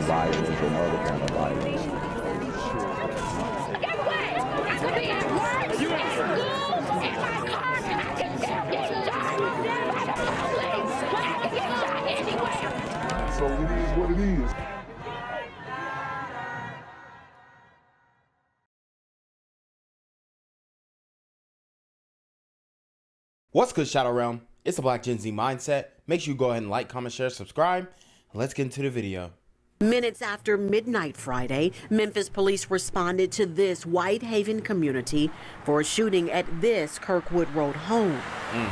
violence and other kind of violence. Get away! I could be at work, at school, in my car, I can still get shot by the police, but I can get shot anywhere. So it is what it is. What's good, Shadow Realm? It's the Black Gen Z Mindset. Make sure you go ahead and like, comment, share, subscribe. Let's get into the video. Minutes after midnight Friday, Memphis police responded to this Whitehaven community for a shooting at this Kirkwood Road home.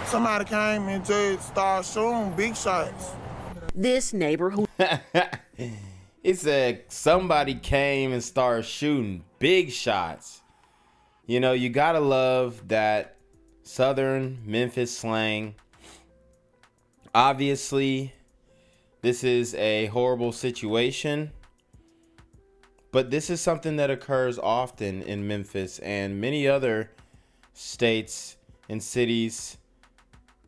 Somebody came and just started shooting big shots. This neighbor who It said somebody came and started shooting big shots. You know, you gotta love that Southern Memphis slang. Obviously, this is a horrible situation, but this is something that occurs often in Memphis and many other states and cities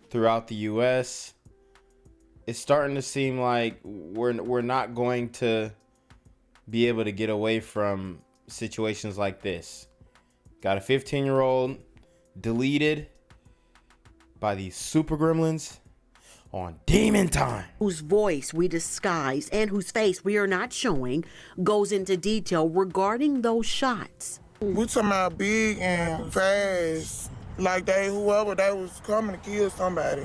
throughout the U.S. It's starting to seem like we're not going to be able to get away from situations like this. Got a 15-year-old deleted by these super gremlins on Demon Time, whose voice we disguise and whose face we are not showing goes into detail regarding those shots. We talking about big and fast, like whoever they was coming to kill somebody.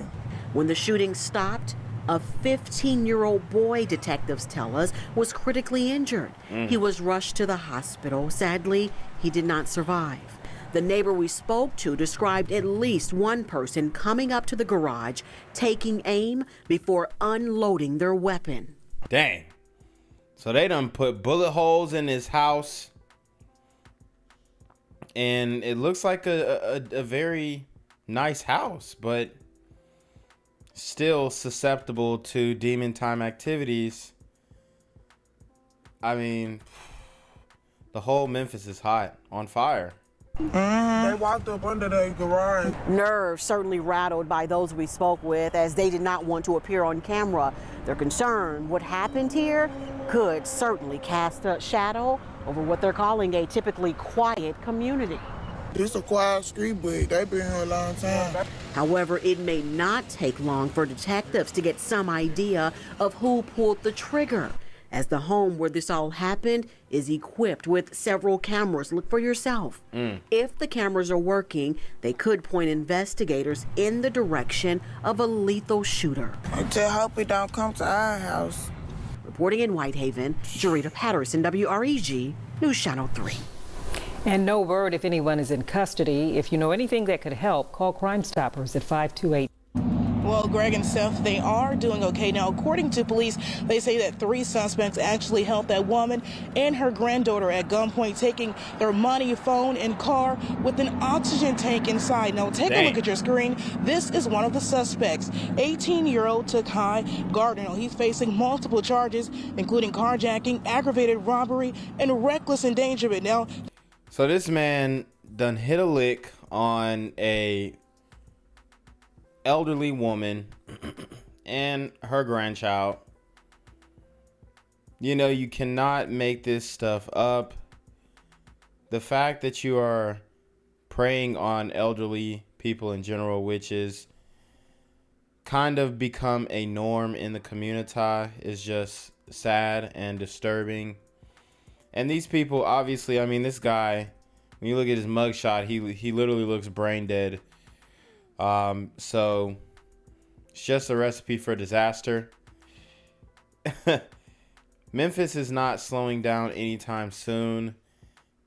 When the shooting stopped, a 15-year-old boy, detectives tell us, was critically injured. He was rushed to the hospital. Sadly, he did not survive. The neighbor we spoke to described at least one person coming up to the garage, taking aim before unloading their weapon. Dang. So they done put bullet holes in his house. And it looks like a very nice house, but still susceptible to Demon Time activities. I mean, the whole Memphis is hot, on fire. They walked up under their garage. Nerves certainly rattled by those we spoke with, as they did not want to appear on camera. They're concerned what happened here could certainly cast a shadow over what they're calling a typically quiet community. It's a quiet street, but they've been here a long time. However, it may not take long for detectives to get some idea of who pulled the trigger, as the home where this all happened is equipped with several cameras. Look for yourself. If the cameras are working, they could point investigators in the direction of a lethal shooter. I just hope it don't come to our house. Reporting in Whitehaven, Jarita Patterson, WREG, News Channel 3. And no word if anyone is in custody. If you know anything that could help, call Crime Stoppers at 528. Well, Greg and Steph, they are doing okay. Now, according to police, they say that 3 suspects actually held that woman and her granddaughter at gunpoint, taking their money, phone, and car with an oxygen tank inside. Now, take a look at your screen. This is one of the suspects, 18-year-old Tik Kai Gardner. Now, he's facing multiple charges, including carjacking, aggravated robbery, and reckless endangerment. Now, so this man done hit a lick on a elderly woman and her grandchild. You know, you cannot make this stuff up. The fact that you are preying on elderly people in general, which is kind of become a norm in the community, is just sad and disturbing. And these people, obviously, I mean, this guy, when you look at his mugshot, he literally looks brain dead. So it's just a recipe for disaster. Memphis is not slowing down anytime soon,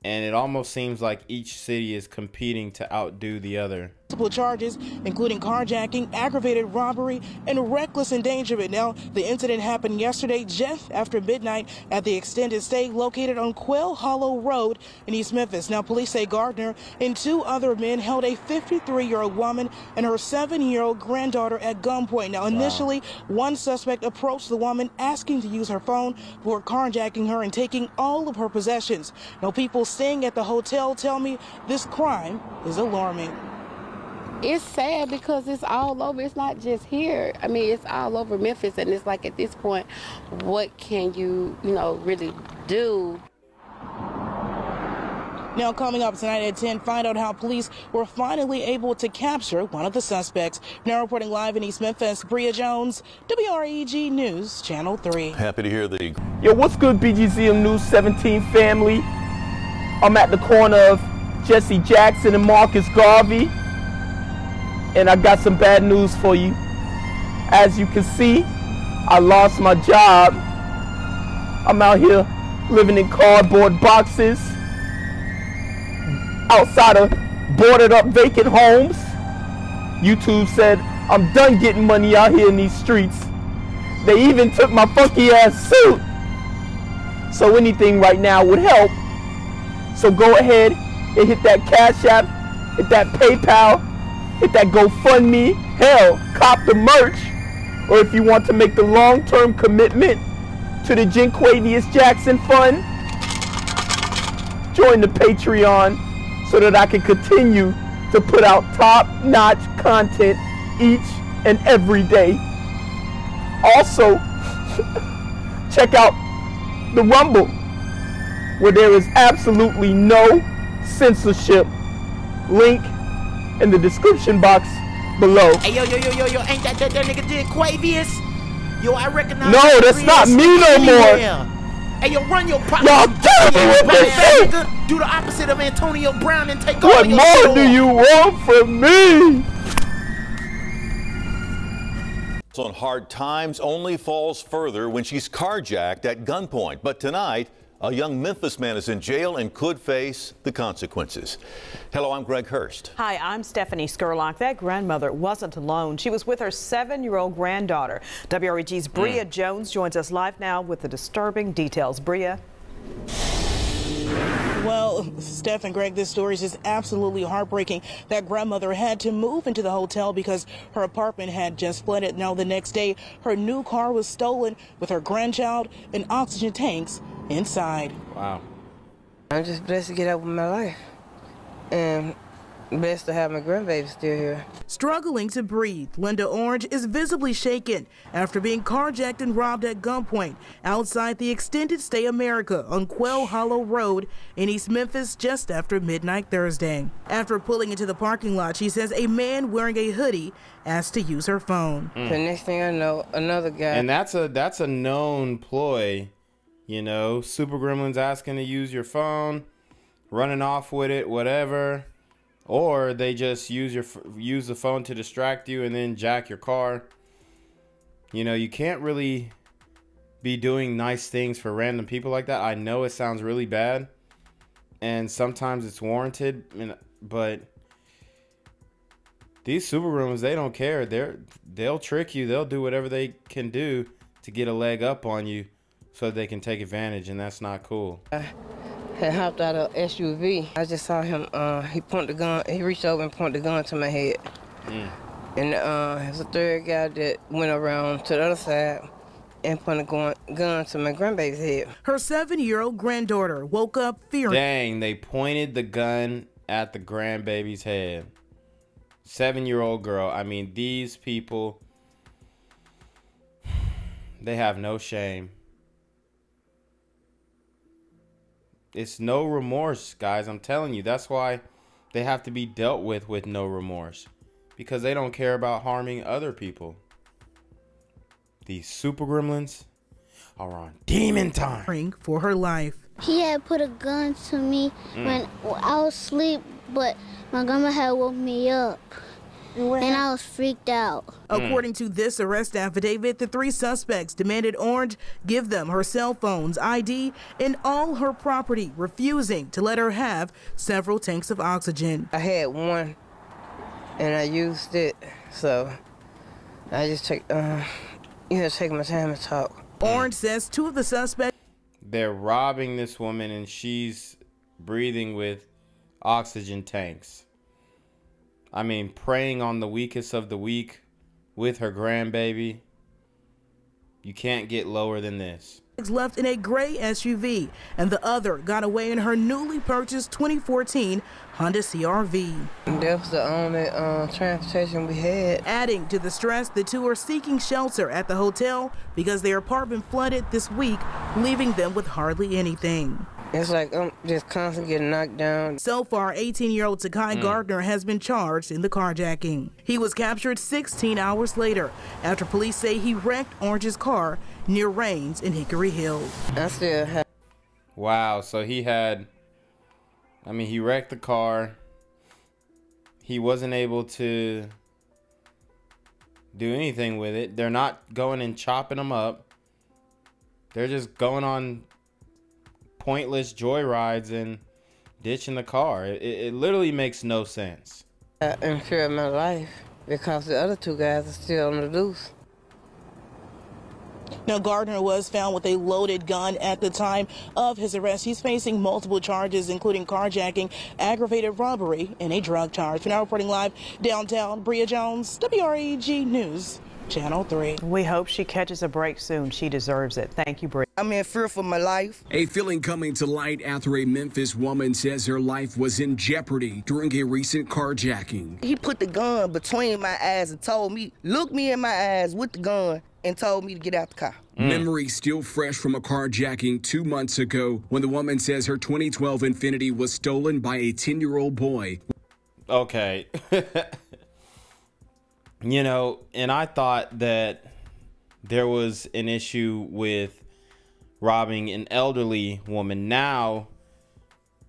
and it almost seems like each city is competing to outdo the other. Multiple charges, including carjacking, aggravated robbery, and reckless endangerment. Now, the incident happened yesterday just after midnight at the extended stay located on Quail Hollow Road in East Memphis. Now, police say Gardner and 2 other men held a 53-year-old woman and her 7-year-old granddaughter at gunpoint. Now, initially, one suspect approached the woman asking to use her phone before carjacking her and taking all of her possessions. Now, people staying at the hotel tell me this crime is alarming. It's sad because it's all over. It's not just here. I mean, it's all over Memphis, and it's like at this point, what can you really do? Now, coming up tonight at 10, find out how police were finally able to capture one of the suspects. Now reporting live in East Memphis, Bria Jones, WREG News, Channel 3. Happy to hear the... Yo, what's good, BGZM News 17 family? I'm at the corner of Jesse Jackson and Marcus Garvey, and I got some bad news for you. As you can see, I lost my job. I'm out here living in cardboard boxes outside of boarded up vacant homes. YouTube said I'm done getting money out here in these streets. They even took my funky ass suit. So anything right now would help. So go ahead and hit that Cash App, hit that PayPal, hit that GoFundMe, hell, cop the merch. Or if you want to make the long-term commitment to the Jinquavius Jackson Fund, join the Patreon so that I can continue to put out top-notch content each and every day. Also, check out the Rumble, where there is absolutely no censorship. Link in the description box below. Hey, yo, ain't that nigga Jinquavius? Yo, I recognize. No, that's not me no more. Hey, yo, run your pocket. Y'all tell me what they say. Do the opposite of Antonio Brown and take what all your more do you want from me? On hard times only falls further when she's carjacked at gunpoint. But tonight, a young Memphis man is in jail and could face the consequences. Hello, I'm Greg Hurst. Hi, I'm Stephanie Skurlock. That grandmother wasn't alone. She was with her 7-year-old granddaughter. WREG's Bria Jones joins us live now with the disturbing details. Bria. Well, Steph and Greg, this story is just absolutely heartbreaking. That grandmother had to move into the hotel because her apartment had just flooded. Now, the next day, her new car was stolen with her grandchild and oxygen tanks inside. Wow. I'm just blessed to get out with my life and blessed to have my grandbaby still here. Struggling to breathe, Linda Orange is visibly shaken after being carjacked and robbed at gunpoint outside the Extended Stay America on Quail Hollow Road in East Memphis just after midnight Thursday. After pulling into the parking lot, she says a man wearing a hoodie asked to use her phone. The next thing I know, another guy. And that's a known ploy, you know, Super Gremlins asking to use your phone, running off with it, whatever. Or they just use the phone to distract you and then jack your car. You know, you can't really be doing nice things for random people like that. I know it sounds really bad, and sometimes it's warranted, but these super gremlins, they don't care. They'll trick you. They'll do whatever they can do to get a leg up on you so that they can take advantage, and that's not cool. Had hopped out of SUV. I just saw him, he pointed the gun, he reached over and pointed the gun to my head. And there's a third guy that went around to the other side and pointed a gun to my grandbaby's head. Her 7-year-old granddaughter woke up fearing. Dang, they pointed the gun at the grandbaby's head. 7-year-old girl. I mean, these people, they have no shame. It's no remorse, guys. I'm telling you. That's why they have to be dealt with no remorse. Because they don't care about harming other people. These super gremlins are on demon time. For her life. He had put a gun to me when I was asleep, but my grandma had woke me up. And I was freaked out. According to this arrest affidavit, the 3 suspects demanded Orange give them her cell phones, ID, and all her property, refusing to let her have several tanks of oxygen. I had one, and I used it, so I just take my time to talk. Orange says 2 of the suspects. They're robbing this woman, and she's breathing with oxygen tanks. I mean, preying on the weakest of the weak with her grandbaby. You can't get lower than this. Left in a gray SUV, and the other got away in her newly purchased 2014 Honda CR-V. That was the only transportation we had. Adding to the stress, the two are seeking shelter at the hotel because their apartment flooded this week, leaving them with hardly anything. It's like I'm just constantly getting knocked down. So far, 18-year-old Tkai Gardner has been charged in the carjacking. He was captured 16 hours later after police say he wrecked Orange's car near Rains in Hickory Hills. I still have. Wow, so he wrecked the car. He wasn't able to do anything with it. They're not going and chopping him up. They're just going on pointless joyrides and ditching the car. It literally makes no sense. I'm in fear of my life because the other two guys are still on the loose. Now, Gardner was found with a loaded gun at the time of his arrest. He's facing multiple charges, including carjacking, aggravated robbery, and a drug charge. For now, reporting live downtown, Bria Jones, WREG News, Channel 3. We hope she catches a break soon. She deserves it. Thank you, Bria. I'm in fear for my life. A feeling coming to light after a Memphis woman says her life was in jeopardy during a recent carjacking. He put the gun between my eyes and told me, look me in my eyes with the gun, and told me to get out the car. Memory still fresh from a carjacking 2 months ago when the woman says her 2012 Infiniti was stolen by a 10-year-old boy. Okay. You know, and I thought that there was an issue with robbing an elderly woman. Now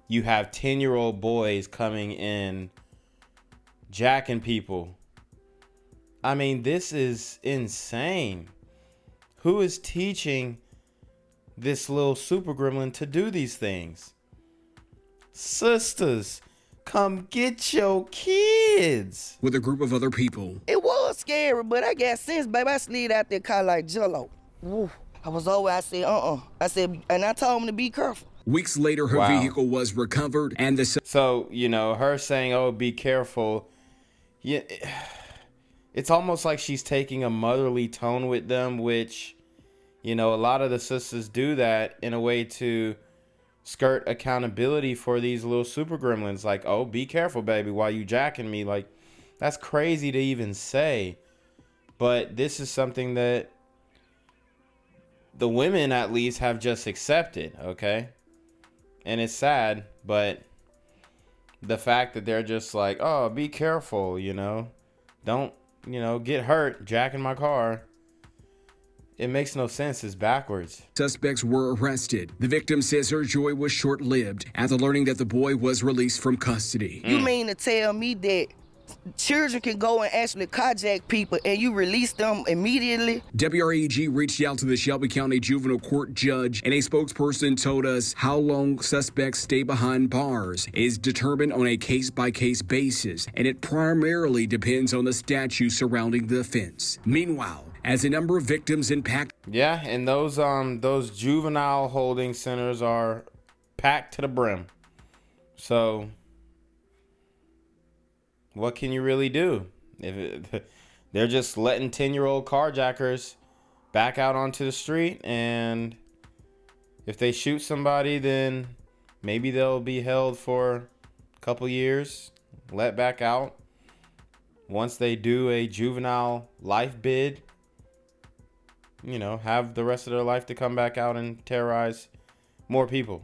you have 10-year-old boys coming in jacking people. I mean, this is insane. Who is teaching this little super gremlin to do these things? Sisters, come get your kids. With a group of other people. It was scary, but I got sense, baby. I slid out there car like Jello. Woo. I was over, I said, I said, and I told him to be careful. Weeks later, her vehicle was recovered and the... So, you know, her saying, oh, be careful. Yeah, it's almost like she's taking a motherly tone with them, which, you know, a lot of the sisters do that in a way to skirt accountability for these little super gremlins. Like, oh, be careful, baby, while you jacking me. Like, that's crazy to even say. But this is something that the women, at least, have just accepted, okay? And it's sad, but the fact that they're just like, oh, be careful, you know, don't, you know, get hurt jacking my car. It makes no sense. It's backwards. Suspects were arrested. The victim says her joy was short-lived after learning that the boy was released from custody. You mean to tell me that children can go and actually carjack people and you release them immediately? WREG reached out to the Shelby County Juvenile Court judge, and a spokesperson told us how long suspects stay behind bars is determined on a case-by-case basis, and it primarily depends on the statute surrounding the offense. Meanwhile, as a number of victims impact... Yeah, and those juvenile holding centers are packed to the brim. So what can you really do? They're just letting 10-year-old carjackers back out onto the street, and if they shoot somebody, then maybe they'll be held for a couple years, let back out. Once they do a juvenile life bid, you know, have the rest of their life to come back out and terrorize more people.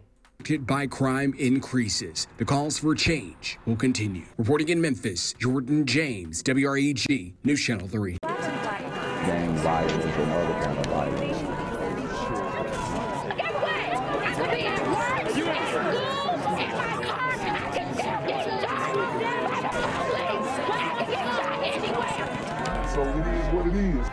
By crime increases. The calls for change will continue. Reporting in Memphis, Jordan James, WREG, News Channel 3. Gang violence and other kind of violence. Guess what? I could be at work, at school, in my car, and I can still get shot by the police. But I can get shot anywhere. So it is what it is.